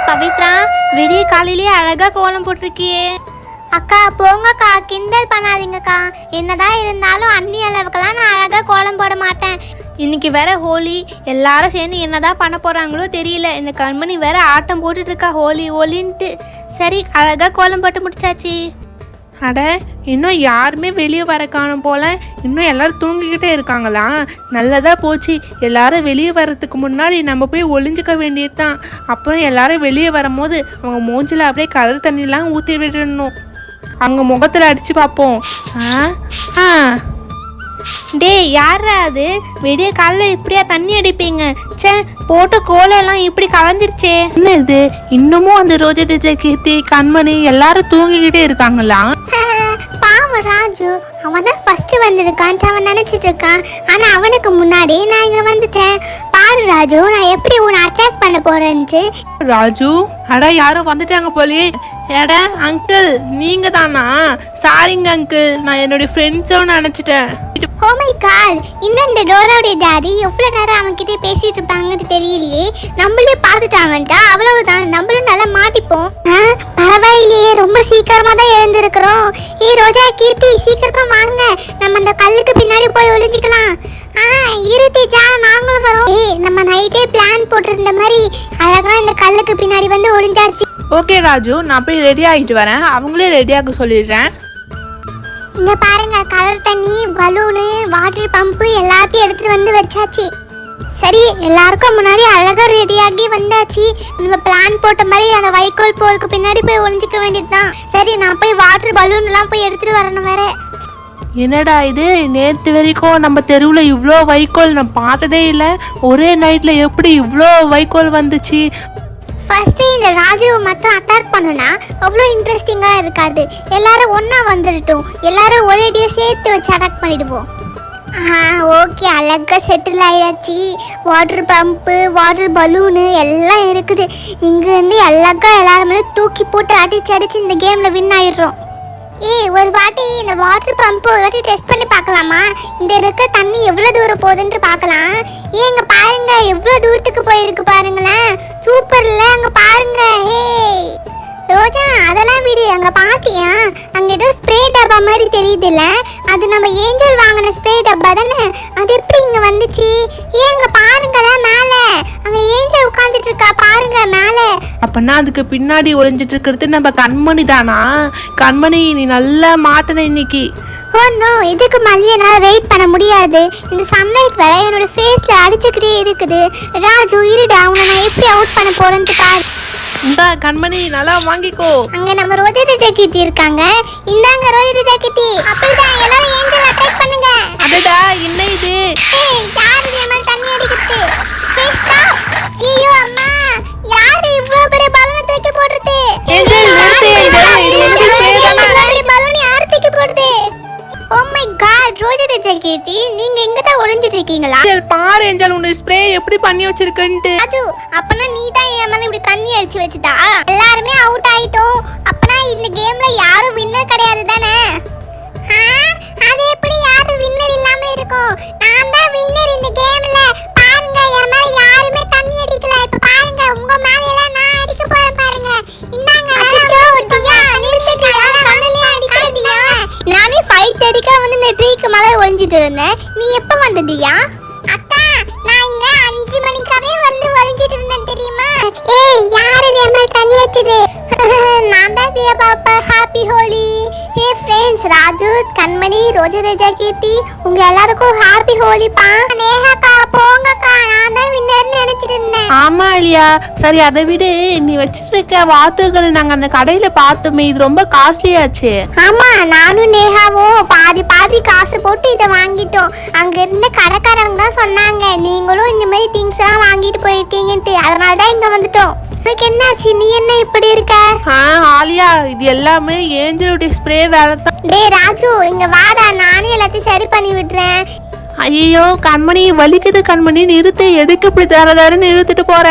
பவித்ரா, விடிய காலையிலேயே அழகா கோலம் போட்டிருக்கியே. அக்கா போங்கக்கா, கிண்டல் பண்ணாதீங்கக்கா. என்னதான் இருந்தாலும் அண்ணி அளவுக்கெல்லாம் நான் அழகா கோலம் போட மாட்டேன். இன்னைக்கு வேற ஹோலி, எல்லாரும் சேர்ந்து என்னதான் பண்ண போறாங்களோ தெரியல. இந்த கண்மணி வேற ஆட்டம் போட்டுட்டு இருக்கா ஹோலி ஹோலின்ட்டு. சரி, அழகா கோலம் போட்டு முடிச்சாச்சு. அட, இன்னும் யாருமே வெளியே வர காணும் போல. இன்னும் எல்லாரும் தூங்கிக்கிட்டே இருக்காங்களா? நல்லதா போச்சு. எல்லாரும் வெளியே வர்றதுக்கு முன்னாடி நம்ம போய் ஒளிஞ்சிக்க வேண்டியது தான். அப்புறம் எல்லாரும் வெளியே வரும்போது அவங்க மூஞ்சில் அப்படியே கலர் தண்ணிலாம் ஊற்றி விடணும். அவங்க முகத்தில் அடித்து பார்ப்போம். டே, யாரா அது? விடிய காலையில் இப்படியா தண்ணி அடிப்பீங்க? சே, போட்ட கோலெல்லாம் இப்படி கலைஞ்சிருச்சே. என்ன இது, இன்னமும் அந்த ரோஜா கீர்த்தி கண்மணி எல்லாரும் தூங்கிக்கிட்டே இருக்காங்களா? பாவம் ராஜு, அவன் தான் ஃபர்ஸ்ட் வந்திருக்கான்ட்டு அவன் நினைச்சிட்டு இருக்கான். ஆனா அவனுக்கு முன்னாடி நான் இங்க வந்துட்டேன். பாரு ராஜு, நான் எப்படி உன்னை அட்டாக் பண்ண போறேன்ட்டு. ராஜு, அட யாரோ வந்துட்டாங்க போலயே. எட அங்கிள், நீங்க தானா? சாரிங்க அங்கிள், நான் என்னுடைய ஃப்ரெண்ட்ஸோன்னு நினைச்சிட்டேன். ஓ மை காட், இன்னும் இந்த டோராவுடைய டாடி எவ்வளவு நேரம் அவன் கிட்ட பேசிட்டு இருப்பாங்கன்னு தெரியலையே. நம்மளே பார்த்துட்டாங்கட்டா, அவ்வளவுதான், நம்மளும் நல்லா மாட்டிப்போம். பரவாயில்லையே, ரொம்ப சீக்கிரமா தான் எழுந்திருக்கிறோம். ரோஜா கீர்த்தி, சீக்கிரமா வாங்க, நம்ம அந்த கல்லுக்கு பின்னாடி போய் ஒளிஞ்சிக்கலாம். இருத்திச்சா, நாங்களும் வரோம். நம்ம நைட்டே பிளான் போட்டிருந்த மாதிரி அழகா இந்த கல்லுக்கு பின்னாடி வந்து ஒளிஞ்சாச்சு. ஓகே ராஜு, நான் போய் ரெடி ஆகிட்டு வரேன். அவங்களே ரெடியாக சொல்லிடுறேன். இங்க பாருங்க, கலர் தண்ணி, பலூனு, வாட்டர் பம்பு எல்லாத்தையும் எடுத்துட்டு வந்து வச்சாச்சு. சரி, எல்லாருக்கும் முன்னாடி அழகா ரெடியாகி வந்தாச்சு. நம்ம பிளான் போட்ட மாதிரி அந்த வைக்கோல் போருக்கு பின்னாடி போய் ஒளிஞ்சிக்க வேண்டியதுதான். சரி, நான் போய் வாட்டர் பலூன் எல்லாம் போய் எடுத்துட்டு வரணும் வேற. என்னடா இது, நேற்று வரைக்கும் நம்ம தெருவில் இவ்வளோ வைக்கோல் நான் பார்த்ததே இல்லை. ஒரே நைட்டில் எப்படி இவ்வளோ வைக்கோல் வந்துச்சு? ஃபர்ஸ்ட் இந்த ராஜுவை மட்டும் அட்டாக் பண்ணுனா அவ்வளோ இன்ட்ரெஸ்டிங்காக இருக்காது. எல்லாரும் ஒன்றா வந்துடட்டும், எல்லாரும் ஒரேடியே சேர்த்து வச்சு அட்டாக் பண்ணிடுவோம். ஓகே, அழகாக செட்டில் ஆகிடாச்சு. வாட்டர் பம்பு, வாட்டர் பலூனு எல்லாம் இருக்குது. இங்கேருந்து அழகாக எல்லாருமே தூக்கி போட்டு அடிச்சு அடிச்சு இந்த கேமில் வின் ஆயிடுறோம். ஒரு வாட்டி இந்த வாட்டர் பம்பு ஒரு வாட்டி டெஸ்ட் பண்ணி பார்க்கலாமா? இந்த இருக்க தண்ணி எவ்வளோ தூரம் போகுதுன்ட்டு பார்க்கலாம். இங்க பாருங்க, எவ்வளோ தூரத்துக்கு போயிருக்கு பாருங்களேன். சூப்பர்ல, அங்கே பாருங்க. ரோஜா, அதெல்லாம் விடு, அங்கே பார்த்தியா? அங்கே ஏதோ ஸ்ப்ரே டப்பா மாதிரி தெரியுதுல்ல, அது நம்ம ஏஞ்சல் வாங்கின ஸ்ப்ரே டப்பா தானே? அது எப்படி இங்கே வந்துச்சு? அங்கே பாருங்களேன், மேலே அங்கே ஏஞ்சல் உட்காந்துட்டு இருக்கா பாருங்க மேலே. அப்பன்னா அதுக்கு பின்னாடி ஒளிஞ்சிட்டு இருக்கிறது நம்ம கண்மணி தானா? கண்மணி, நீ நல்லா மாட்டன இன்னைக்கு. ஓ நோ, இதுக்கு மதியம் என்னால் வெயிட் பண்ண முடியாது. இந்த சன்லைட் வேற என்னோட ஃபேஸ்ல அடிச்சுக்கிட்டே இருக்குது. ராஜு, இருடா, உன்னை நான் எப்படி அவுட் பண்ண போறேன்ட்டு பாரு. இந்த கண்மணி நல்லா வாங்கிக்கோ. அங்க நம்ம ரோஜா ஜாக்கெட்டி இருக்காங்க. இந்தாங்க ரோஜா ஜாக்கெட்டி. அப்படிதான், எல்லாரும் ஏஞ்சல் அட்டாக் பண்ணுங்க. அடடா, என்ன இது? யாரு நம்ம தண்ணி அடிக்குது? ஸ்டாப். ஐயோ அம்மா, யாரு இவ்வளவு பெரிய பலூனை தூக்கி போடுறது? ஏஞ்சல், நிறுத்து ஏஞ்சல், இது வந்து ஸ்ப்ரே தான. பலூன் யாரு தூக்கி போடுறது? ஓ மை காட், ரோஜா ஜாக்கெட்டி, நீங்க எங்க தான் ஒளிஞ்சிட்டு இருக்கீங்களா? ஏஞ்சல், பாரு ஏஞ்சல், உன்னை ஸ்ப்ரே எப்படி பண்ணி வச்சிருக்கன்ட்டு. ராஜு, அப்பனா நீ தான் என் மேல இப்படி தண்ணி அடிச்சு வச்சுட்டா? எல்லாருமே அவுட் ஆயிட்டோம். அப்பனா இந்த கேம்ல யாரும் வின்னர் கிடையாது தானே? அது எப்படி யாரும் வின்னர் இல்லாம இருக்கும்? நான் தான் வின்னர் இந்த கேம்ல. பாருங்க, என் மேல யாருமே தண்ணி அடிக்கல. இப்ப பாருங்க, உங்க மேல எல்லாம் நான் அடிக்க போறேன் பாருங்க. இந்தாங்க. அச்சோ தியா, நிறுத்துங்க, கண்ணலே அடிக்காதீங்க. நானே ஃபைட் அடிக்க வந்து இந்த ட்ரீக்கு மேல ஒளிஞ்சிட்டு இருந்தேன். நீ எப்ப வந்த தியா? அக்கா, நான் இங்க 5 மணிக்காவே வந்து ஒளிஞ்சிட்டு இருந்தேன் தெரியுமா? யாரு என் மேல தண்ணி அடிச்சது? நான் தான் தியா பாப்பா. ஹாப்பி ஹோலி. ஃப்ரெண்ட்ஸ், ராஜு, கண்மணி, ரோஜா கீர்த்தி, உங்க எல்லாருக்கும் ஹாப்பி ஹோலிப்பா. நேஹாக்கா, போங்கக்கா, நான் தான் வின்னர்னு நினைச்சிட்டு இருந்தேன். ஆமா இல்லையா? சரி, அதை விட நீ வச்சிட்டு இருக்க வாட்டர்கள் நாங்க அந்த கடையில பார்த்தோமே, இது ரொம்ப காஸ்ட்லியாச்சு. ஆமா, நானும் நேஹாவும் பாதி பாதி காசு போட்டு இதை வாங்கிட்டோம். அங்க இருந்த கடைக்காரங்க தான் சொன்னாங்க, நீங்களும் இந்த மாதிரி திங்ஸ் எல்லாம் வாங்கிட்டு போயிருக்கீங்கன்ட்டு. அதனால தான் இங்க வந்துட்டோம். உனக்கு என்னாச்சு? நீ என்ன இப்படி இருக்க? ஆலியா, இது எல்லாமே ஏஞ்சலுடைய ஸ்ப்ரே வேலை தான். டேய் ராஜு, இங்க வாடா, நானே எல்லாத்தையும் சரி பண்ணி விடுறேன். ஐயோ கண்மணி, வலிக்குது கண்மணி, நிறுத்து. எதுக்கு இப்படி தரதாருன்னு நிறுத்திட்டு போற?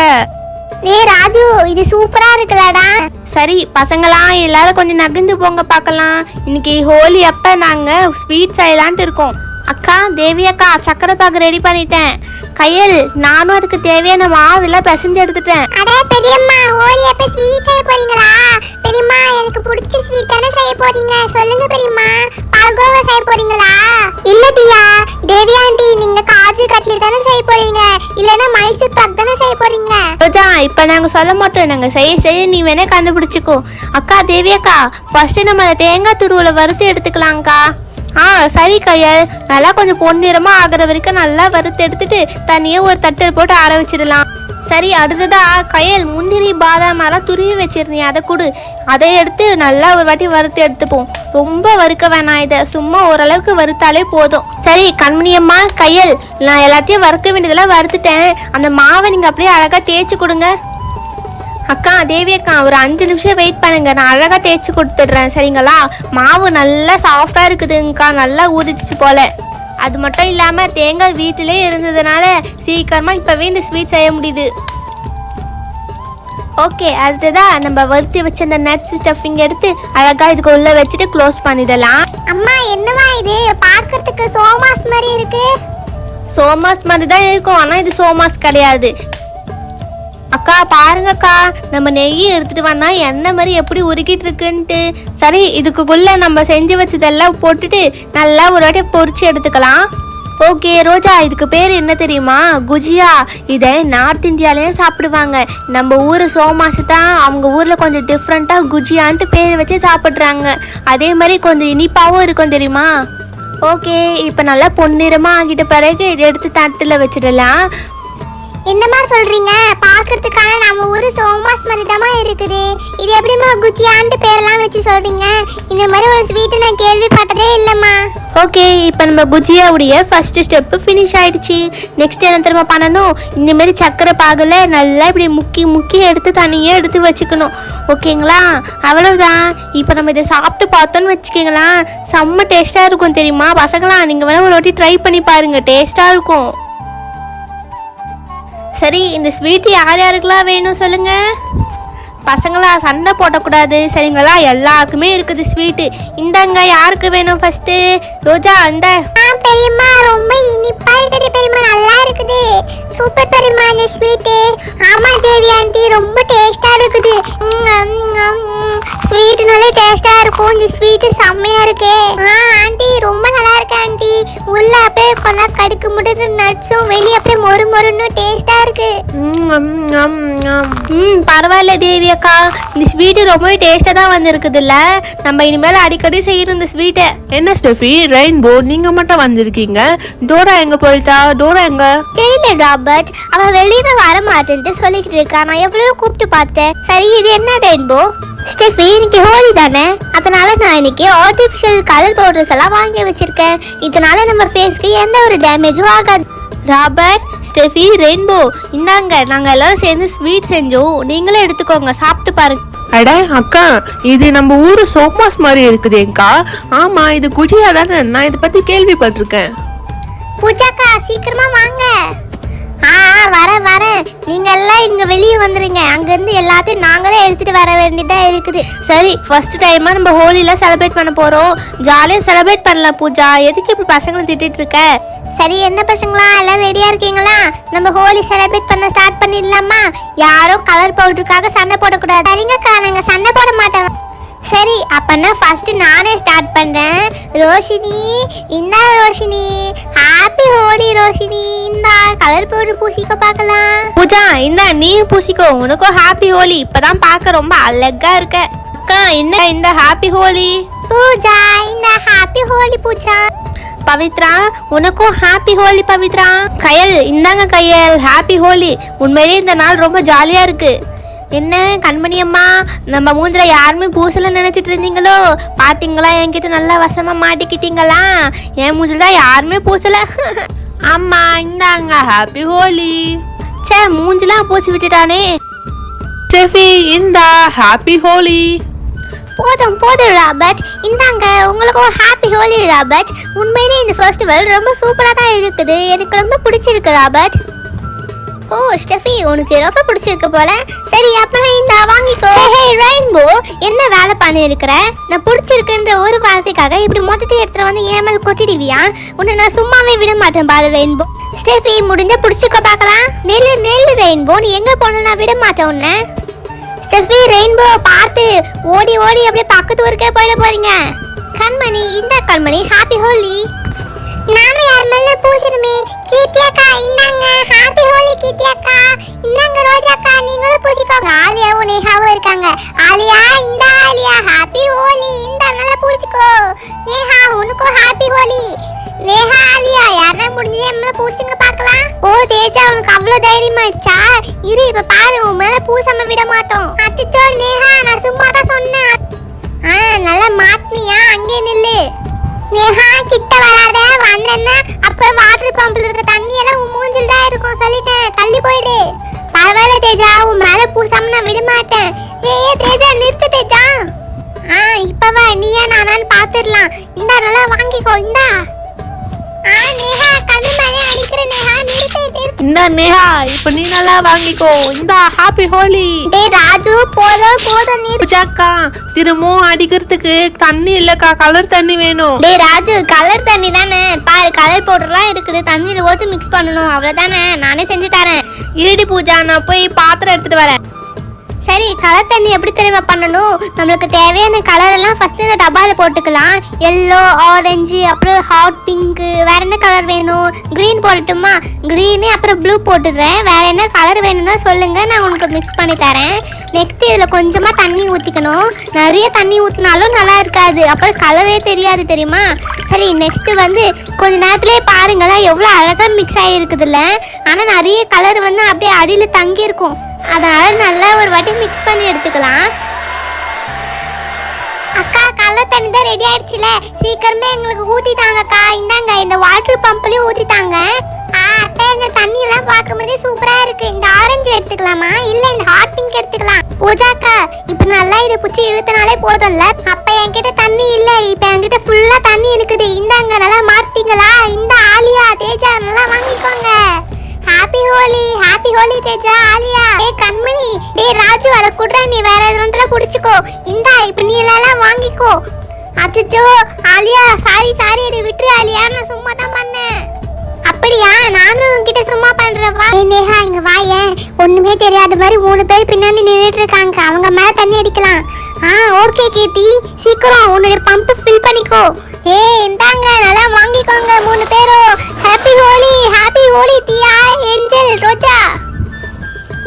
டேய் ராஜு, இது சூப்பரா இருக்குலடா. சரி பசங்களா, எல்லாரும் கொஞ்சம் நகர்ந்து போங்க பார்க்கலாம். இன்னைக்கு ஹோலி அப்ப நாங்க ஸ்வீட் செய்யலான்ட்டு இருக்கோம். அக்கா தேவி அக்கா சக்கரை பாகு ரெடி பண்ணிட்டேன். கையல் நானும் அதுக்கு தேவையான மாவெல்லாம் பிசைஞ்சு எடுத்துட்டேன். அட பெரியம்மா, ஹோலி அப்ப ஸ்வீட் செய்ய போறீங்களா? பெரியம்மா, எனக்கு பிடிச்ச ஸ்வீட் தானே செய்ய போறீங்க, சொல்லுங்க பெரியம்மா. பால்கோவா செய்ய போறீங்களா? இல்ல தியா, தேவி ஆண்டி, நீங்க காஜு கட்லி தானே செய்ய போறீங்க, இல்லனா மைசூர் பாக் தானே செய்ய போறீங்க? ரோஜா இப்ப நாங்க சொல்ல மாட்டோம், நாங்க செய்ய நீ வேணா கண்டுபிடிச்சுக்கோ. அக்கா தேவி அக்கா, ஃபர்ஸ்ட் நம்ம அந்த தேங்காய் துருவலை வறுத்து எடுத்துக்கலாம்க்கா. சரி கையல், நல்லா கொஞ்சம் பொன்னிறமா ஆகிற வரைக்கும் நல்லா வறுத்து எடுத்துட்டு தனியே ஒரு தட்டில் போட்டு ஆற வச்சிடலாம். சரி, அடுத்ததா கையல் முந்திரி பாதாம் எல்லாம் துருவி வச்சிருந்தீங்க, அதை கொடு. அதை எடுத்து நல்லா ஒரு வாட்டி வறுத்து எடுத்துப்போம். ரொம்ப வறுக்க வேணாம், இதை சும்மா ஓரளவுக்கு வறுத்தாலே போதும். சரி கண்மணியம்மா, கையல் நான் எல்லாத்தையும் வறுக்க வேண்டியதெல்லாம் வறுத்துட்டேன். அந்த மாவை நீங்க அப்படியே அழகா தேய்ச்சி கொடுங்க. அக்கா தேவி அக்கா, ஒரு 5 நிமிஷம் வெயிட் பண்ணுங்க, நான் அழகா தேய்ச்சி கொடுத்துட்றேன், சரிங்களா? மாவு நல்லா சாஃப்டா இருக்குதுங்கக்கா, நல்லா ஊதிச்சு போல. அது மட்டும் இல்லாம தேங்காய் வீட்டிலே இருந்ததுனால சீக்கிரமா இப்பவே இந்த ஸ்வீட் செய்ய முடியுது. ஓகே, அடுத்ததா நம்ம வறுத்து வச்ச அந்த நட்ஸ் ஸ்டஃபிங் எடுத்து அழகா இதுக்கு உள்ள வச்சுட்டு க்ளோஸ் பண்ணிடலாம். அம்மா, என்னவா இது? பார்க்கிறதுக்கு சோமாஸ் மாதிரி இருக்கு. சோமாஸ் மாதிரி தான் இருக்கும், ஆனா இது சோமாஸ் கிடையாது. அக்கா பாருங்கக்கா, நம்ம நெய் எடுத்துட்டு வந்தா எண்ணெய் மாதிரி எப்படி உருக்கிட்டு இருக்குன்ட்டு. சரி, இதுக்குள்ள நம்ம செஞ்சு வச்சதெல்லாம் போட்டுட்டு நல்லா ஒரு வாட்டி பொரிச்சு எடுத்துக்கலாம். ஓகே ரோஜா, இதுக்கு பேர் என்ன தெரியுமா? குஜியா. இதை நார்த் இந்தியாலையும் சாப்பிடுவாங்க. நம்ம ஊர் சோமாசு தான் அவங்க ஊரில் கொஞ்சம் டிஃப்ரெண்ட்டாக குஜியான்ட்டு பேர் வச்சு சாப்பிட்றாங்க. அதே மாதிரி கொஞ்சம் இனிப்பாகவும் இருக்கும் தெரியுமா? ஓகே, இப்போ நல்லா பொன்னிறமாக ஆகிட்ட பிறகு இதை எடுத்து தட்டில் வச்சிடலாம். என்னம்மா சொல்றீங்க? பார்க்கிறதுக்கான நம்ம ஊரு சோமாஸ் மாதிரி தான் இருக்குது. இது எப்படிமா குச்சியாண்டு பேரெல்லாம் வச்சு சொல்றீங்க? இந்த மாதிரி ஒரு ஸ்வீட் நான் கேள்விப்பட்டதே இல்லைம்மா. ஓகே, இப்போ நம்ம குஜியாவுடைய ஃபர்ஸ்ட் ஸ்டெப்பு ஃபினிஷ் ஆயிடுச்சு. நெக்ஸ்ட் என்ன தெரியுமா பண்ணணும்? இந்த மாதிரி சக்கரை பாகுல நல்லா இப்படி முக்கி எடுத்து தனியாக எடுத்து வச்சுக்கணும். ஓகேங்களா? அவ்வளவுதான். இப்போ நம்ம இதை சாப்பிட்டு பார்த்தோன்னு வச்சுக்கிங்களா, செம்ம டேஸ்ட்டாக இருக்கும் தெரியுமா? பசங்களா, நீங்கள் வேணால் ஒரு வாட்டி ட்ரை பண்ணி பாருங்கள், டேஸ்ட்டாக இருக்கும். சரி, இந்த ஸ்வீட் யார் யாருக்கெல்லாம் வேணும் சொல்லுங்க. பசங்களா, சண்டை போடக்கூடாது சரிங்களா? எல்லாருக்குமே இருக்குது ஸ்வீட்டு. இந்தாங்க, யாருக்கு வேணும் ஃபர்ஸ்ட்? ரோஜா இந்த. பெரியம்மா, ரொம்ப இனிப்பா இருக்குது பெரியம்மா, நல்லா இருக்குது. சூப்பர் பெரியம்மா இந்த ஸ்வீட்டு. ஆமா தேவி ஆண்டி, ரொம்ப டேஸ்டா இருக்குது. ஸ்வீட் நல்லா டேஸ்டா இருக்கும். இந்த ஸ்வீட் செம்மையா இருக்கு. ஆண்டி, ரொம்ப நல்லா இருக்கு ஆண்டி. உள்ள அப்படியே கொண்டா கடுக்கு முடுக்கு நட்ஸும் வெளியே அப்படியே மொறு மொறுன்னு டேஸ்டா இருக்கு. பரவாயில்ல தேவி அக்கா, இந்த ஸ்வீட்டு ரொம்ப டேஸ்டா தான் வந்திருக்குதுல்ல. நம்ம இனிமேல் அடிக்கடி செய்யணும் இந்த ஸ்வீட்டை. என்ன ஸ்டெஃபி, ரெயின்போ நீங்க மட்டும் வந்திருக்கீங்க, டோரா எங்க போயிட்டா? டோரா எங்க? தெரியல ராபர்ட், அவ வெளியில வர மாட்டேன்ட்டு சொல்லிக்கிட்டு இருக்கா. நான் எவ்வளவு கூப்பிட்டு பார்த்தேன். சரி, இது என்ன ரெயின்போ? ஸ்டெஃபி, இன்னைக்கு ஹோலி தானே, அதனால நான் இன்னைக்கு ஆர்டிஃபிஷியல் கலர் பவுடர்ஸ் எல்லாம் வாங்கி வச்சிருக்கேன். இதனால நம்ம ஃபேஸ்க்கு எந்த ஒரு டேமேஜும் ஆகாது. ராபர்ட், ஸ்டெஃபி, ரெயின்போ, இந்தாங்க, நாங்கள் எல்லாரும் சேர்ந்து ஸ்வீட் செஞ்சோம், நீங்களே எடுத்துக்கோங்க, சாப்பிட்டு பாருங்க. அட அக்கா, இது நம்ம ஊரு சோமாஸ் மாதிரி இருக்குதேக்கா. ஆமா, இது குஜியா தானே, நான் இதை பத்தி கேள்விப்பட்டிருக்கேன். பூஜாக்கா, சீக்கிரமா வாங்க. வரேன். நீங்க எல்லாம் இங்க வெளியே வந்துருங்க. அங்க இருந்து எல்லாத்தையும் நாங்களே எடுத்துட்டு வர வேண்டியதா இருக்குது. சரி, ஃபர்ஸ்ட் டைமா நம்ம ஹோலிலாம் செலிப்ரேட் பண்ண போறோம். ஜாலியாக செலிப்ரேட் பண்ணலாம். பூஜா, எதுக்கு இப்படி பசங்களை திட்டிட்டு இருக்க? சரி, என்ன பசங்களா, எல்லாம் ரெடியா இருக்கீங்களா? நம்ம ஹோலி செலிப்ரேட் பண்ண ஸ்டார்ட் பண்ணிடலாமா? யாரும் கலர் பவுடருக்காக சண்டை போடக்கூடாது. சரிங்கக்கா, நாங்க சண்டை போட மாட்டோம். சரி, அப்பன்னா ஃபர்ஸ்ட் நானே ஸ்டார்ட் பண்றேன். ரோஷினி, இந்தா ரோஷினி. ஹாப்பி ஹோலி ரோஷினி. இந்தா கலர் பவுடர் பூசிக்க பார்க்கலாம். பூஜா, இந்தா நீ பூசிக்கோ, உனக்கும் ஹாப்பி ஹோலி. இப்பதான் பார்க்க ரொம்ப அழகா இருக்க. அக்கா, இந்த ஹாப்பி ஹோலி. பூஜா, இந்த ஹாப்பி ஹோலி பூஜா. பவித்ரா, உனக்கும் ஹாப்பி ஹோலி பவித்ரா. கயல், இந்தாங்க கயல், ஹாப்பி ஹோலி. உண்மையிலேயே இந்த நாள் ரொம்ப ஜாலியா இருக்கு. என்ன கண்மணி அம்மா, நம்ம மூஞ்சில யாருமே பூசல நினைச்சிட்டு இருந்தீங்களோ? பாத்தீங்களா, என்கிட்ட நல்லா வசமா மாட்டிக்கிட்டீங்களா? என் மூஞ்சில தான் யாருமே பூசல. ஆமா, இந்தாங்க ஹாப்பி ஹோலி. சே, மூஞ்சிலாம் பூசி விட்டுட்டானே. ஸ்டெஃபி, இந்தா ஹாப்பி ஹோலி. போதும் ராபர்ட், இந்தாங்க உங்களுக்கும் ஹாப்பி ஹோலி ராபர்ட். உண்மையிலே இந்த ஃபெஸ்டிவல் ரொம்ப சூப்பராக தான் இருக்குது. எனக்கு ரொம்ப பிடிச்சிருக்கு ராபர்ட். ஓ ஸ்டெஃபி, உனக்கு ரொம்ப பிடிச்சிருக்கு போல. சரி அப்புறம் இந்த வாங்கிக்கோ. ஹே ரெயின்போ, என்ன வேலை பண்ணியிருக்கிற? நான் பிடிச்சிருக்குன்ற ஒரு வார்த்தைக்காக இப்படி மொத்தத்தை எடுத்துட்டு வந்து ஏன் மேல கொட்டிடுவியா? உன்னை நான் சும்மாவே விட மாட்டேன் பாரு ரெயின்போ. ஸ்டெஃபி, முடிஞ்ச பிடிச்சிக்கோ பார்க்கலாம். நெல்லு நெல்லு ரெயின்போ, நீ எங்க போன நான் விட மாட்டேன் உன்னை. ஸ்டெஃபி, ரெயின்போ பார்த்து ஓடி ஓடி அப்படியே பக்கத்து ஊருக்கே போயிட போறீங்க. கண்மணி, இந்த கண்மணி, ஹாப்பி ஹோலி. நாம யார் மேல பூசணுமே? கீர்த்தி அக்கா இந்தாங்க, ஹாப்பி ஹோலி கீர்த்தி அக்கா. இந்தாங்க ரோஜா அக்கா, நீங்களும் பூசிக்கோங்க. ஆலியாவும் நேஹாவும் இருக்காங்க. ஆலியா, இந்த ஆலியா ஹாப்பி ஹோலி. இந்த நல்லா பூசிக்கோ. நேஹா, உனக்கும் ஹாப்பி ஹோலி. நேஹா, ஆலியா யாரா முடிஞ்சது என் மேல பூசுங்க பார்க்கலாம். ஓ தேஜா, உனக்கு அவ்வளவு தைரியமாயிடுச்சா? இரு இப்ப பாரு, உன் மேல பூசாம விட மாட்டோம். அச்சச்சோ நேஹா, நான் சும்மா தான் சொன்னேன். நல்லா மாட்டினியா? அங்கே நில்லு. நேஹா, கிட்ட வராத. வந்தேன்னா அப்புறம் வாட்டர் பம்ப்ல இருக்க தண்ணி எல்லாம் உன் மூஞ்சில் தான் இருக்கும். சொல்லிட்டேன், தள்ளி போயிடு. பரவாயில்ல தேஜா, உன் மேல பூசாம நான் விட மாட்டேன். ஏ தேஜா, நிறுத்து தேஜா. இப்பவா நீயா நானான்னு பாத்துடலாம். இந்தா நல்லா வாங்கிக்கோ. இந்தா. நேஹா, கண்ணு மேலே அடிக்கிற. நேஹா நிறுத்து நிறுத்து. இந்த நேஹா, இப்ப நீ நல்லா வாங்கிக்கோ. இந்த ஹாப்பி ஹோலி. டேய் ராஜு, போதும் போதும் நீ. பூஜாக்கா, திரும்பவும் அடிக்கிறதுக்கு தண்ணி இல்லக்கா, கலர் தண்ணி வேணும். டேய் ராஜு, கலர் தண்ணி தானே பாரு, கலர் பவுடர்லாம் இருக்குது. தண்ணியில ஊற்றி மிக்ஸ் பண்ணணும், அவ்வளோதானே. நானே செஞ்சு தரேன். இருடி பூஜா, நான் போய் பாத்திரம் எடுத்துட்டு வரேன். சரி, கலர் தண்ணி எப்படி தெரியுமா பண்ணணும்? நம்மளுக்கு தேவையான கலர் எல்லாம் ஃபர்ஸ்ட் இந்த டப்பாவில் போட்டுக்கலாம். எல்லோ, ஆரஞ்சு, அப்புறம் ஹாட் பிங்க்கு. வேற என்ன கலர் வேணும்? க்ரீன் போடட்டுமா? க்ரீனு அப்புறம் ப்ளூ போட்டுடுறேன். வேற என்ன கலர் வேணும்னா சொல்லுங்க, நான் உங்களுக்கு மிக்ஸ் பண்ணி தரேன். நெக்ஸ்ட் இதில் கொஞ்சமாக தண்ணி ஊற்றிக்கணும். நிறைய தண்ணி ஊற்றினாலும் நல்லா இருக்காது, அப்புறம் கலரே தெரியாது தெரியுமா? சரி, நெக்ஸ்ட் வந்து கொஞ்ச நேரத்துலேயே பாருங்களேன் எவ்வளோ அழகாக மிக்ஸ் ஆகிருக்குதுல்ல. ஆனால் நிறைய கலர் வந்து அப்படியே அடியில் தங்கியிருக்கும். அதனால நல்லா ஒரு வாட்டி மிக்ஸ் பண்ணி எடுத்துக்கலாம். அக்கா, கலர் தண்ணி தான் ரெடி ஆயிடுச்சுல, சீக்கிரமே எங்களுக்கு ஊத்திட்டாங்கக்கா. இந்தாங்க, இந்த வாட்டர் பம்ப்லயும் ஊத்திட்டாங்க. அத்தை, இந்த தண்ணி எல்லாம் பார்க்கும்போதே சூப்பரா இருக்கு. இந்த ஆரஞ்சு எடுத்துக்கலாமா, இல்ல இந்த ஹாட் பிங்க் எடுத்துக்கலாம்? பூஜாக்கா, இப்ப நல்லா இதை பிடிச்சி இழுத்தனாலே போதும்ல. அப்ப என்கிட்ட தண்ணி இல்ல, இப்ப என்கிட்ட ஃபுல்லா தண்ணி இருக்குது. இந்தாங்க, நல்லா மாத்தீங்களா? இந்த ஆலியா, தேஜா நல்லா வாங்கிக்கோங்க. Happy Holi, happy Holi Teja, Alia. ஏய் கண்மணி, ஏய் ராஜு, அத குடுறா, நீ வேற எதுல குடிச்சுக்கோ. இந்தா, இப்ப நீ எல்லாம் வாங்கிக்கோ. அச்சச்சோ ஆலியா, சாரி என்னை விட்டுரு ஆலியா, நான் சும்மா தான் பண்ணேன். அப்படியா? நானும் உன்கிட்ட சும்மா பண்றேன். வா நேஹா, இங்க வாயேன். ஒண்ணுமே தெரியாத மாதிரி 3 பேர் பின்னாடி நின்றுட்டு இருக்காங்க. அவங்க மேல தண்ணி அடிக்கலாம். ஓகே கீர்த்தி, சீக்கிரம் உன்னுடைய பம்ப் ஃபில் பண்ணிக்கோ. இந்தாங்க, நல்லா வாங்கிக்கோங்க 3 பேரும். ஹாப்பி ஹோலி, ஹாப்பி ஹோலி தியா, ஏஞ்சல், ரோஜா.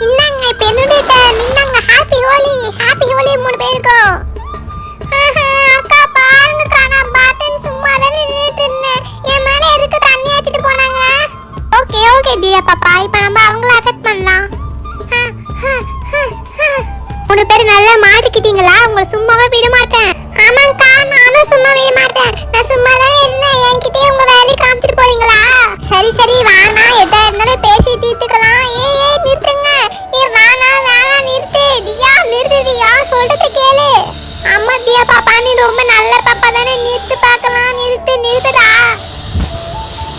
இந்தாங்க, இப்ப என்னுடைய நின்னாங்க. ஹாப்பி ஹோலி, ஹாப்பி ஹோலி 3 பேருக்கும். அக்கா பாருங்கக்கா, நான் பாட்டன் சும்மா தான் நின்னுட்டு இருந்தேன். என் மேல எதுக்கு தண்ணி அடிச்சிட்டு போனாங்க? ஓகே தியா பாப்பா, இப்ப நம்ம அவங்கள அட்டாக் பண்ணலாம். 3 பேர் நல்லா மாட்டிக்கிட்டீங்களா? உங்களை சும்மாவே விட மாட்டேன். ஆமாங்கக்கா, நானும் சும்மா விட மாட்டேன். நான் சும்மா தான் இருந்தேன். என்கிட்டயே உங்க வேலையை காமிச்சிட்டு போறீங்களா? சரி வானா, எதா இருந்தாலும் பேசி தீர்த்துக்கலாம். ஏய் நிறுத்துங்க. வேணா நிறுத்து தியா, சொல்றது கேளு. அம்மா தியா பாப்பா, நீ ரொம்ப நல்ல பாப்பா தானே, நிறுத்து பார்க்கலாம். நிறுத்துடா.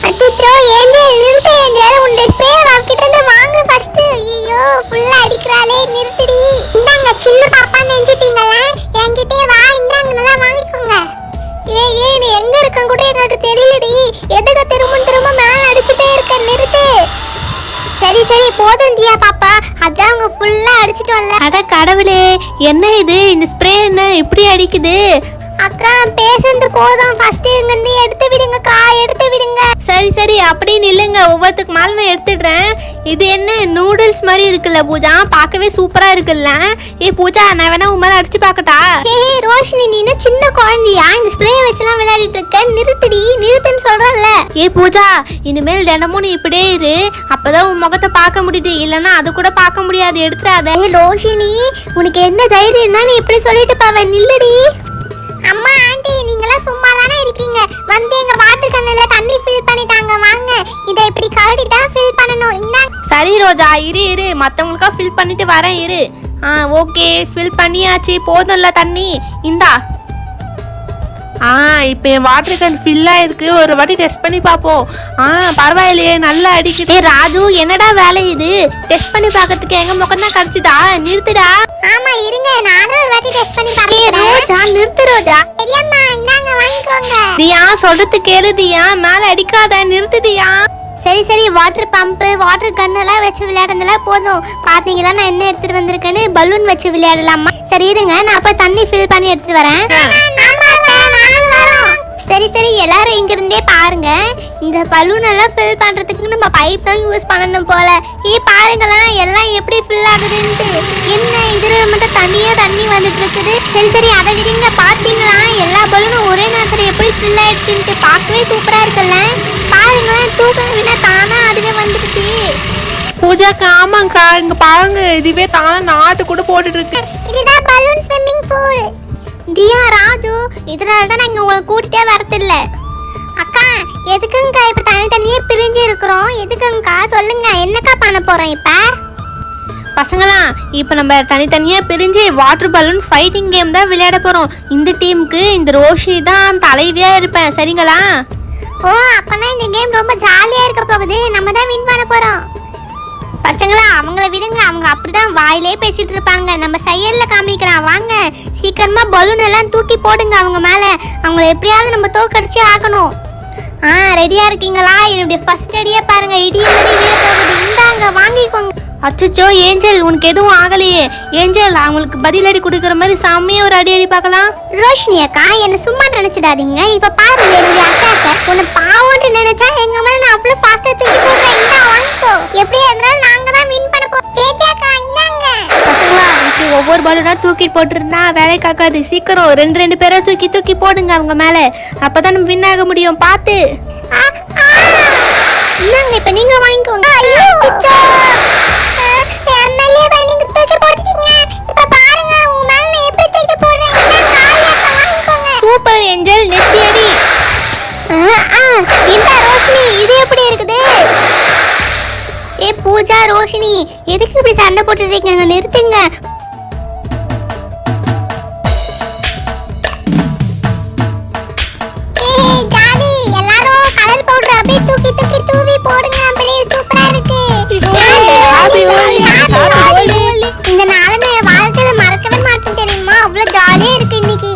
அச்சோ ஏஞ்சல், நிறுத்து ஏஞ்சல். உன்னுடைய ஸ்ப்ரே வாங்கிட்டு இருந்து வாங்க ஃபர்ஸ்ட். ஐயோ ஃபுல்லா அடிக்கறாளே, நிறுத்துடி. இந்தாங்க, சின்ன பாப்பா நினைச்சிட்டீங்களா? என்கிட்டயே வா, இந்தாங்க நல்லா வாங்கிக்கோங்க. ஏய் நீ எங்க இருக்கன்னு கூட எனக்கு தெரியலடி. எதுக்கு திரும்ப மேல அடிச்சிட்டே இருக்க? நிறுத்து. சரி போதும் தியா பாப்பா, அதான் அவங்க ஃபுல்லா அடிச்சிட்டோம்ல. அட கடவுளே, என்ன இது? இந்த ஸ்ப்ரே என்ன இப்படி அடிக்குது? அக்கா பேசுறது போதும், ஃபர்ஸ்ட் இங்க இருந்து எடுத்து விடுங்கக்கா, எடுத்து விடுங்க. சரி அப்படின்னு இல்லைங்க, ஒவ்வொருத்துக்கு மேலே நான் எடுத்துடுறேன். இது என்ன நூடுல்ஸ் மாதிரி இருக்குல்ல பூஜா, பார்க்கவே சூப்பரா இருக்குல்ல. பூஜா, நான் வேணா உன் மேல அடிச்சு பார்க்கட்டா? ஏய் ரோஷினி, நீ என்ன சின்ன குழந்தையா? இந்த ஸ்ப்ரே வச்சுலாம் விளையாடிட்டு இருக்க? நிறுத்துன்னு சொல்றேன்ல. பூஜா, இனிமேல் தினமும் நீ இப்படியே இரு, அப்பதான் உன் முகத்தை பார்க்க முடியுது, இல்லைன்னா அது கூட பார்க்க முடியாது. எடுத்துறாத. ரோஷினி, உனக்கு என்ன தைரியம்னா நீ இப்படி சொல்லிட்டு பாவ? நில்லுடி. அம்மா ஆண்டி, நீங்களாம் சும்மா தானே இருக்கீங்க? வந்து எங்க வாட்டர் கண்ணுல தண்ணி ஃபில் பண்ணிட்டாங்க. வாங்க, இதை இப்படி கழுடி தான் ஃபில் பண்ணணும். இந்தாங்க. சரி ரோஜா, இரு மற்றவங்களுக்கா ஃபில் பண்ணிட்டு வரேன், இரு. ஓகே, ஃபில் பண்ணியாச்சு, போதும்ல தண்ணி. இந்தா. இப்போ என் வாட்டர் கேன் ஃபில் ஆயிருக்கு, ஒரு வாட்டி டெஸ்ட் பண்ணி பார்ப்போம். பரவாயில்லையே, நல்லா அடிக்குது. ராஜு என்னடா வேலை இது? டெஸ்ட் பண்ணி பார்க்கறதுக்கு எங்க முகம் தான் கிடைச்சுதா? நிறுத்துடா. ஆமா இருங்க, நானும் ஒரு வாட்டி டெஸ்ட் பண்ணி ஏய், ரோஜா நிறுத்து ரோஜா. பெரியம்மா இந்தாங்க வாங்கிக்கோங்க. தியா சொல்றது கேளு தியா, மேல அடிக்காத, நிறுத்து தியா. சரி சரி, வாட்டர் பம்ப் வாட்டர் கன் எல்லாம் வச்சு விளையாடுறதுலாம் போதும். பாத்தீங்களா நான் என்ன எடுத்துட்டு வந்திருக்கேன்னு? பலூன் வச்சு விளையாடலாமா? சரி இருங்க, நான் அப்ப தண்ணி ஃபில் பண்ணி எடுத்துட்டு வரேன். சரி சரி, எல்லாரும் இங்க இருந்தே பாருங்க. இந்த பலூன் எல்லாம் ஃபில் பண்றதுக்கு நம்ம பைப் தான் யூஸ் பண்ணணும் போல. பாருங்களா எல்லாம் எப்படி ஃபில் ஆகுதுன்ட்டு. என்ன இதுல மட்டும் தண்ணி வந்துட்டு இருக்குது. சரி சரி, அதை விடுங்க. பாத்தீங்களா எல்லா பலூனும் ஒரே நேரத்துல எப்படி ஃபில் ஆயிடுச்சுன்ட்டு? பார்க்கவே சூப்பரா இருக்குல்ல? பாருங்களேன், தூக்கம் விட தானா அதுவே வந்துடுச்சு. பூஜாக்கா, ஆமாங்கக்கா, இங்க பாருங்க, இதுவே தானே நாட்டு கூட போட்டுட்டு இருக்கு. இதுதான் பலூன் ஸ்விம்மிங் பூல். தியா ராஜு, இதனால தான் நாங்கள் உங்களை கூட்டிகிட்டே வரதில்ல. அக்கா எதுக்குங்கக்கா இப்போ தனித்தனியே பிரிஞ்சு இருக்கிறோம்? எதுக்குங்கக்கா சொல்லுங்க, என்னக்கா பண்ண போகிறோம் இப்போ? பசங்களா, இப்போ நம்ம தனித்தனியா பிரிஞ்சு வாட்டர் பலூன் ஃபைட்டிங் கேம் தான் விளையாட போறோம். இந்த டீமுக்கு இந்த ரோஷி தான் தலைவியா இருப்பேன், சரிங்களா? ஓ, அப்பனா இந்த கேம் ரொம்ப ஜாலியாக இருக்க போகுது. நம்ம தான் வின் பண்ண போகிறோம். பசங்களா அவங்கள விடுங்க, அவங்க அப்படிதான் வாயிலே பேசிட்டு இருப்பாங்க. நம்ம செயல்ல காமிக்கலாம். வாங்க சீக்கிரமா பலூன் எல்லாம் தூக்கி போடுங்க அவங்க மேல. அவங்கள எப்படியாவது நம்ம தோக்கடிச்சு ஆகணும். ரெடியா இருக்கீங்களா? என்னுடைய ஃபர்ஸ்ட் அடியே பாருங்க, இடியே போகுது. இந்தாங்க வாங்கிக்கோங்க. அச்சச்சோ ஏஞ்சல், உனக்கு எதுவும் ஆகலையே? ஏஞ்சல், அவங்களுக்கு பதிலடி கொடுக்குற மாதிரி சாமியே ஒரு அடி பார்க்கலாம். ரோஷினி அக்கா, என்ன சும்மா நினைச்சிடாதீங்க. இப்ப பாருங்க, என்னுடைய அக்கா உன்னை பாவம்னு நினைச்சா எங்க மேல நான் அவ்வளவு ஃபாஸ்டா தூக்கி போடுறேன். இந்தா வாங்கிக்கோ. எப்படியா இருந்தாலும் நாங்க தான் வின் பண்ண போறோம். கேட்டியாக்கா? இந்தாங்க. பசங்களா, இப்படி ஒவ்வொரு பாலூனா தூக்கி போட்டுருந்தா வேலை காக்காது. சீக்கிரம் ரெண்டு பேரை தூக்கி போடுங்க அவங்க மேல. அப்பதான் நம்ம வின் ஆக முடியும். பார்த்து இந்தாங்க, இப்ப நீங்க வாங்கிக்கோங்க. சூப்பர் ஏஞ்சல், நெத்தி அடி. இந்த ரோஷினி இது எப்படி இருக்குது? பூஜா, ரோஷினி எதுக்கு இப்படி சண்டை போட்டுருக்கீங்க? நிறுத்துங்க. ஜாலி, எல்லாரும் கலர் பவுடர் அப்படியே தூக்கி தூவி போடுங்க. அப்படியே சூப்பரா இருக்கு. இந்த நாளை நான் வாழ்க்கையில மறக்கவே மாட்டேன் தெரியுமா? அவ்வளவு ஜாலியா இருக்கு இன்னைக்கு.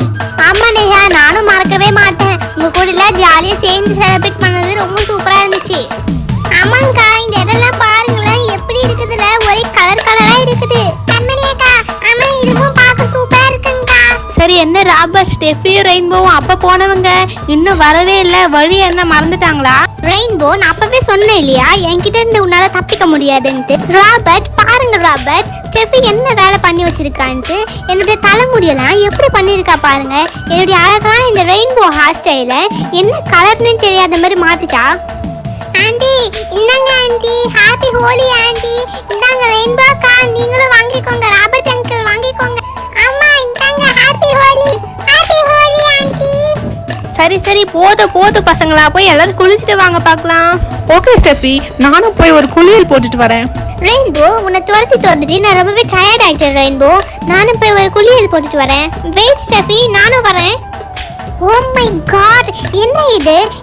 ஆமா நேஹா, நானும் மறக்கவே மாட்டேன். உங்க கூட எல்லாம் ஜாலியா சேர்ந்து செலிப்ரேட் பண்ணது ரொம்ப சூப்பரா இருந்துச்சு. ஆமாங்கக்கா, இந்த இடம்லாம் பாருங்களேன் எப்படி இருக்குதுல, ஒரே கலரா இருக்குது. கண்மணியக்கா, ஆமா இதுவும் பார்க்க சூப்பரா இருக்குங்கக்கா. சரி, என்ன ராபர்ட், ஸ்டெஃபியும் ரெயின்போவும் அப்ப போனவங்க இன்னும் வரவே இல்லை. வழி என்ன மறந்துட்டாங்களா? ரெயின்போ, நான் அப்பவே சொன்னேன் இல்லையா, என்கிட்ட இருந்து உன்னால தப்பிக்க முடியாதுன்ட்டு. ராபர்ட் பாருங்க, ராபர்ட் ஸ்டெஃபி என்ன வேலை பண்ணி வச்சிருக்கான்ட்டு. என்னுடைய தலைமுடியெல்லாம் எப்படி பண்ணியிருக்கா பாருங்க. என்னுடைய அழகான இந்த ரெயின்போ ஹேர் ஸ்டைல என்ன கலர்னு தெரியாத மாதிரி மாத்திட்டா. ஆண்டி இந்தாங்க ஆண்டி, ஹாப்பி ஹோலி ஆண்டி. இந்தாங்க ரெயின்போ அக்கா, நீங்களும் வாங்கிக்கோங்க. ராபர்ட் அங்கிள் வாங்கிக்கோங்க. அம்மா இந்தாங்க, ஹாப்பி ஹோலி ஆண்டி. சரி போதும் பசங்களா, போய் எல்லாரும் குளிச்சுட்டு வாங்க பார்க்கலாம். ஓகே ஸ்டெஃபி, நானும் போய் ஒரு குளியல் போட்டுட்டு வரேன். ரெயின்போ, உன்னை துரத்தி நான் ரொம்பவே டயர்ட் ஆயிட்டேன். ரெயின்போ, நானும் போய் ஒரு குளியல் போட்டுட்டு வரேன். வெயிட் ஸ்டெஃபி, நானும் வரேன். ஓ மை காட், என்ன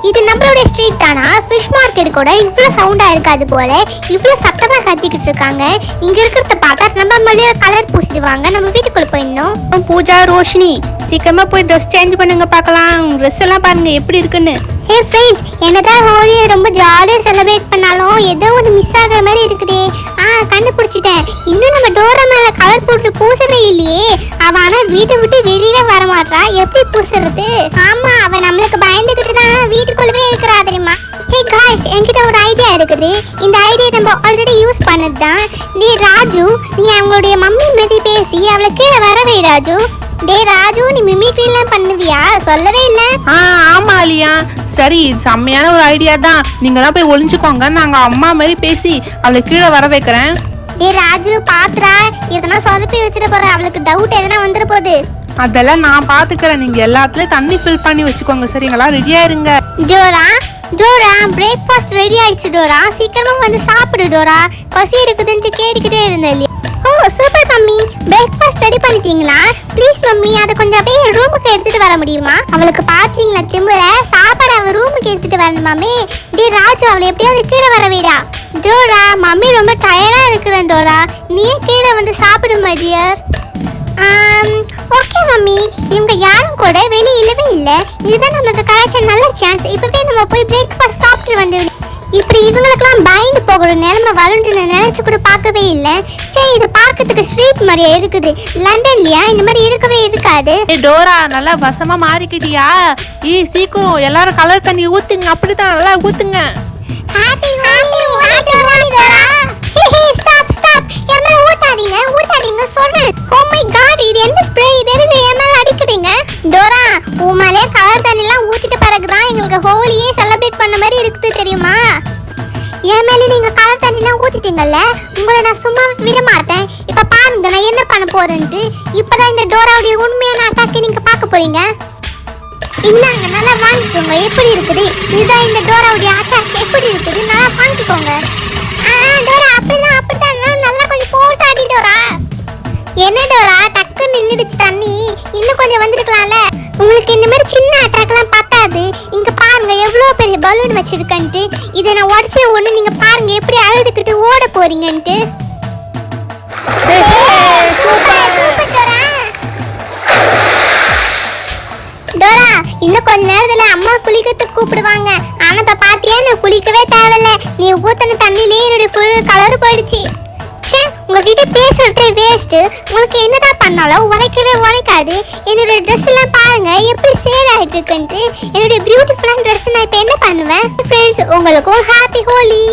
இது நம்மளுடைய ஸ்ட்ரீட் தானா? ஃபிஷ் மார்க்கெட் கூட இவ்வளோ சவுண்டா இருக்காது போல. இவ்வளோ சத்தமா கத்திக்கிட்டு இருக்காங்க. இங்க இருக்கிறத பார்த்தா நம்ம மல்லிகை கலர் பூசிடுவாங்க. நம்ம வீட்டுக்குள்ள போயிடணும். பூஜா, ரோஷினி சீக்கிரமா போய் ட்ரெஸ் சேஞ்ச் பண்ணுங்க பார்க்கலாம். ட்ரெஸ் எல்லாம் பாருங்க எப்படி இருக்குன்னு. ஹே ஃப்ரெண்ட்ஸ், என்னதான் ஹோலியை ரொம்ப ஜாலியாக செலிப்ரேட் பண்ணாலும் ஏதோ ஒன்று மிஸ் ஆகிற மாதிரி இருக்குதே. கண்டுபிடிச்சிட்டேன். இன்னும் நம்ம டோரா மேலே கலர் போட்டு பூசவே இல்லையே. அவன் ஆனால் வீட்டை விட்டு வெளியவே வர மாட்டா. எப்படி பூசுறது? ஆமாம், அவன் நம்மளுக்கு பயந்துக்கிட்டு தான் வீட்டுக்குள்ளவே இருக்கிறா தெரியுமா. ஹே காய்ஸ், என்கிட்ட ஒரு ஐடியா இருக்குது. இந்த ஐடியா நம்ம ஆல்ரெடி யூஸ் பண்ணது தான். டே ராஜு, நீ அவங்களுடைய மம்மி மாதிரி பேசி அவளை கீழே வரவே. ராஜு, டே ராஜு, நீ மிமிக்ரிலாம் பண்ணுவியா? சொல்லவே இல்லை. ஆமா அலியா, சரி செம்மையான ஒரு ஐடியா தான். நீங்க தான் போய் ஒளிஞ்சுக்கோங்க, நாங்க அம்மா மாதிரி பேசி அவளை கீழே வர வைக்கிறேன். டே ராஜு, பாத்துறா, எதனா சொதப்பி வச்சுட்டு போற. அவளுக்கு டவுட் எதனா வந்துட போகுது. அதெல்லாம் நான் பாத்துக்கிறேன். நீங்க எல்லாத்துலயும் தண்ணி ஃபில் பண்ணி வச்சுக்கோங்க, சரிங்களா? ரெடியா இருங்க. டோரா பிரேக்ஃபாஸ்ட் ரெடி ஆயிடுச்சு. டோரா சீக்கிரமா வந்து சாப்பிடு. டோரா பசி இருக்குதுன்ட்டு கேட்டுக்கிட்டே இருந்தேன் இல்லையா? Oh super hi mummy, breakfast ready பண்ணிட்டீங்களா? ப்ளீஸ் மம்மி, அதை கொஞ்சம் அப்படியே ரூமுக்கு எடுத்துட்டு வர முடியுமா? அவளுக்கு பாத்தீங்களா திமுற, சாப்பாடு அவ ரூமுக்கு எடுத்துட்டு வரணுமாமே. டே ராஜு, அவளை எப்படியாவது கீழே வர வைடா. டோரா, மம்மி ரொம்ப டயர்டா இருக்கிறேன் டோரா, நீயே கீழே வந்து சாப்பிடு மை டியர். ஓகே மம்மி, இவங்க யாரும் கூட வெளியே இல்லவே இல்லை. இதுதான் நமக்கு கிடைச்ச நல்ல சான்ஸ். இப்பவே நம்ம போய் பிரேக்ஃபாஸ்ட் சாப்பிட்டு வந்து இப்படி இவங்களுக்கெல்லாம் பயந்து போகிற நிலைமை வரும்னு நான் நினைச்சு கூட பார்க்கவே இல்லை. சரி, இது பார்க்கறதுக்கு ஸ்ட்ரீட் மாதிரியே இருக்குது. லண்டன்லயா இந்த மாதிரி இருக்கவே இருக்காது. டோரா, நல்லா வசமா மாறிக்கிட்டியா? சீக்கிரம் எல்லாரும் கலர் தண்ணி ஊத்துங்க. அப்படிதான், நல்லா ஊத்துங்க. Happy Holi Dora. ஸ்டாப் என்ன ஊத்தாதீங்க சொல்றேன். ஓ மை காட், இது என்ன ஸ்ப்ரே? இது எதுக்கு என் மேல அடிக்குறீங்க? டோரா, உமாலே கலர் தண்ணி எல்லாம் ஊத்திட்ட பிறகுதான் எங்களுக்கு ஹோலியே செலிப்ரேட் பண்ண மாதிரி இருக்குது தெரியுமா? என் மேல நீங்க கலர் தண்ணி எல்லாம் ஊத்திட்டீங்கல்ல, உங்களை நான் சும்மா விட மாட்டேன். இப்ப பாருங்க நான் என்ன பண்ண போறேன்ட்டு. இப்பதான் இந்த டோராவுடைய உண்மையான அட்டாக்கை நீங்க பார்க்க போறீங்க. இந்தாங்க, நல்லா வாங்கிக்கோங்க. எப்படி இருக்குது? இதுதான் இந்த டோராவுடைய அட்டாக். எப்படி இருக்குது? நல்லா வாங்கிக்கோங்க. டோரா, அப்படிதான் நல்லா கொஞ்சம் போர்ஸ் ஆடி டோரா. என்ன டோரா, டக்குன்னு நின்னுடுச்சு தண்ணி. இன்னும் கொஞ்சம் வந்திருக்கலாம்ல. உங்களுக்கு இந்த மாதிரி சின்ன அட்டாக்லாம் பத்தாது. இங்க பாருங்க எவ்வளவு பெரிய பலூன் வச்சிருக்கன்ட்டு. இதை நான் உடச்ச ஒண்ணு நீங்க பாருங்க எப்படி அழுதுகிட்டு ஓட போறீங்கன்ட்டு. டோரா, இன்னும் கொஞ்ச நேரத்துல அம்மா குளிக்கிறதுக்கு கூப்பிடுவாங்க. ஆனா இப்ப பாத்தியா, நான் குளிக்கவே தேவையில்ல. நீ ஊத்தின தண்ணியிலே என்னுடைய ஃபுல் கலர் போயிடுச்சு. சே, உங்ககிட்ட பேசுறதே வேஸ்ட். உங்களுக்கு என்னதான் பண்ணாலும் உடைக்காது. என்னோட ட்ரெஸ் எல்லாம் பாருங்க எப்படி சேல் ஆயிட்டு இருக்குன்ட்டு. என்னுடைய பியூட்டிஃபுல்லான ட்ரெஸ் நான் இப்ப என்ன பண்ணுவேன்? ஃப்ரெண்ட்ஸ், உங்களுக்கும் ஹாப்பி ஹோலி.